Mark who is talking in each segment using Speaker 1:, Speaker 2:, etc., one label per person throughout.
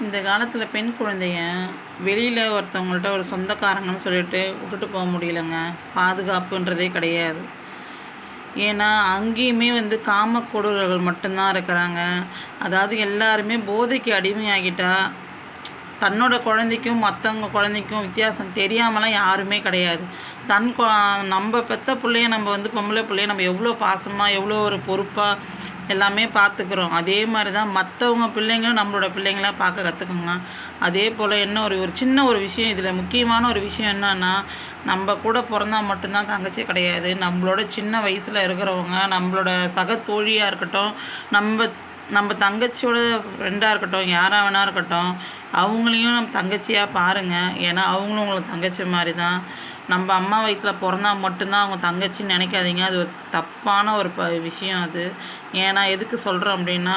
Speaker 1: இந்த காலத்தில் பெண் குழந்தைய வெளியில் ஒருத்தவங்கள்ட்ட ஒரு சொந்தக்காரங்கன்னு சொல்லிட்டு விட்டுட்டு போக முடியலங்க. பாதுகாப்புன்றதே கிடையாது. ஏன்னா அங்கேயுமே காமக்கொடூரர்கள் மட்டும்தான் இருக்கிறாங்க. அதாவது எல்லாருமே போதைக்கு அடிமையாகிட்டா தன்னோட குழந்தைக்கும் மற்றவங்க குழந்தைக்கும் வித்தியாசம் தெரியாமலாம் யாருமே கிடையாது. நம்ம பெற்ற பிள்ளைய நம்ம பொம்பளை பிள்ளைய நம்ம எவ்வளோ பாசமாக எவ்வளோ ஒரு பொறுப்பாக எல்லாமே பார்த்துக்குறோம். அதே மாதிரி தான் மற்றவங்க பிள்ளைங்களும் நம்மளோட பிள்ளைங்கள பார்க்க கற்றுக்குங்க. அதே போல் என்ன ஒரு சின்ன ஒரு விஷயம், இதில் முக்கியமான ஒரு விஷயம் என்னன்னா, நம்ம கூட பிறந்தா மட்டும்தான் தங்கச்சி கிடையாது. நம்மளோட சின்ன வயசில் இருக்கிறவங்க, நம்மளோட சக தோழியாக இருக்கட்டும், நம்ம தங்கச்சியோட ஃப்ரெண்டாக இருக்கட்டும், யாராக வேணா இருக்கட்டும், அவங்களையும் நம்ம தங்கச்சியாக பாருங்கள். ஏன்னா அவங்களும் உங்களுக்கு தங்கச்சி மாதிரி தான். நம்ம அம்மா வயிற்றில் பிறந்தா மட்டும்தான் அவங்க தங்கச்சின்னு நினைக்காதீங்க. அது ஒரு தப்பான ஒரு விஷயம் அது. ஏன்னா எதுக்கு சொல்கிறோம் அப்படின்னா,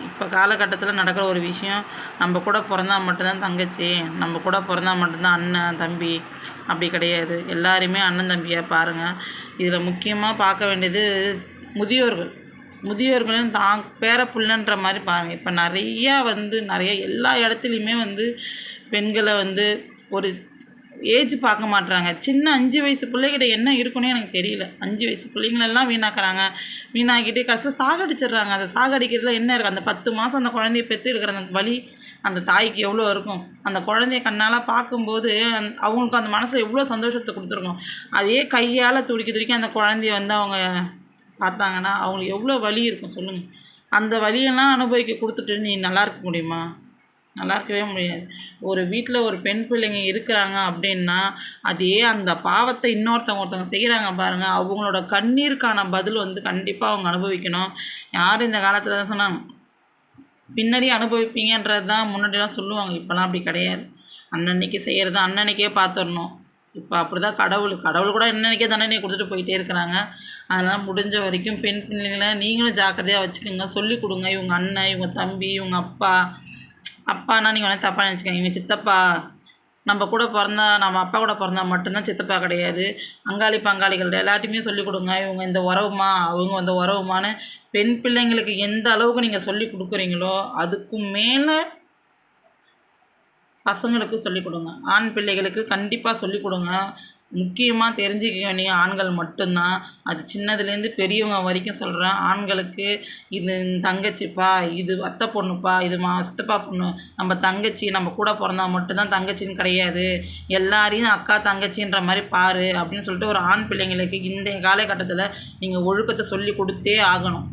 Speaker 1: இப்போ காலகட்டத்தில் நடக்கிற ஒரு விஷயம், நம்ம கூட பிறந்தா மட்டும்தான் தங்கச்சி, நம்ம கூட பிறந்தா மட்டும்தான் அண்ணன் தம்பி, அப்படி கிடையாது. எல்லாருமே அண்ணன் தம்பியாக பாருங்கள். இதில் முக்கியமாக பார்க்க வேண்டியது முதியோர்களும் பேர பிள்ளைன்ற மாதிரி பாருங்கள். இப்போ நிறைய எல்லா இடத்துலையுமே பெண்களை ஒரு ஏஜ் பார்க்க மாட்றாங்க. சின்ன 5 வயசு பிள்ளைகிட்ட என்ன இருக்குன்னே எனக்கு தெரியல. 5 வயசு பிள்ளைங்களெல்லாம் வீணாக்குறாங்க. வீணாக்கிட்டு கடைசியில் சாகடிச்சிடுறாங்க. அந்த சாகடிக்கிறதுல என்ன இருக்குது? அந்த 10 மாதம் அந்த குழந்தைய பெற்று எடுக்கிற அந்த வலி அந்த தாய்க்கு எவ்வளோ இருக்கும்? அந்த குழந்தைய கண்ணால் பார்க்கும்போது அவங்களுக்கு அந்த மனசில் எவ்வளோ சந்தோஷத்தை கொடுத்துருக்கும். அதே கையால் துடிக்க அந்த குழந்தைய அவங்க பார்த்தாங்கன்னா அவங்களுக்கு எவ்வளோ வலி இருக்கும் சொல்லுங்கள். அந்த வலியெல்லாம் அனுபவிக்க கொடுத்துட்டு நீ நல்லா இருக்க முடியுமா? நல்லா இருக்கவே முடியாது. ஒரு வீட்டில் ஒரு பெண் பிள்ளைங்க இருக்கிறாங்க அப்படின்னா, அதே அந்த பாவத்தை ஒருத்தவங்க செய்கிறாங்க பாருங்கள், அவங்களோட கண்ணீருக்கான பதில் கண்டிப்பாக அவங்க அனுபவிக்கணும். யாரும் இந்த காலத்தில் தான் சொன்னாங்க பின்னாடி அனுபவிப்பீங்கன்றது தான் முன்னாடிலாம் சொல்லுவாங்க. இப்போலாம் அப்படி கிடையாது. அன்னன்னைக்கு செய்கிறது அன்னன்னைக்கே பார்த்துடணும். இப்போ அப்படி தான் கடவுள் கூட என்னன்னைக்கே தண்டனை கொடுத்துட்டு போயிட்டே இருக்கிறாங்க. அதனால் முடிஞ்ச வரைக்கும் பெண் பிள்ளைங்களை நீங்களும் ஜாக்கிரதையாக வச்சுக்கோங்க. சொல்லிக் கொடுங்க. இவங்க அண்ணன், இவங்க தம்பி, இவங்க அப்பானா நீங்கள் தப்பாக நினச்சிக்கோங்க. இவங்க சித்தப்பா, நம்ம அப்பா கூட பிறந்தா மட்டும்தான் சித்தப்பா கிடையாது. பங்காளிகள் எல்லாத்தையுமே சொல்லிக் கொடுங்க. இவங்க இந்த உறவுமா, அவங்க இந்த உறவுமான்னு பெண் பிள்ளைங்களுக்கு எந்த அளவுக்கு நீங்கள் சொல்லி கொடுக்குறீங்களோ அதுக்கும் மேலே பசங்களுக்கு சொல்லிக் கொடுங்க. ஆண் பிள்ளைகளுக்கு கண்டிப்பாக சொல்லிக் கொடுங்க. முக்கியமாக தெரிஞ்சுக்க வேண்டிய ஆண்கள் மட்டும்தான். அது சின்னதுலேருந்து பெரியவங்க வரைக்கும் சொல்கிறேன். ஆண்களுக்கு இது தங்கச்சிப்பா, இது அத்தை பொண்ணுப்பா, இது சித்தப்பா பொண்ணு, நம்ம தங்கச்சி, நம்ம கூட பிறந்தா மட்டும்தான் தங்கச்சின்னு கிடையாது. எல்லாரையும் அக்கா தங்கச்சின்ற மாதிரி பாரு அப்படின்னு சொல்லிட்டு ஒரு ஆண் பிள்ளைங்களுக்கு இந்த காலகட்டத்தில் நீங்கள் ஒழுக்கத்தை சொல்லி கொடுத்தே ஆகணும்.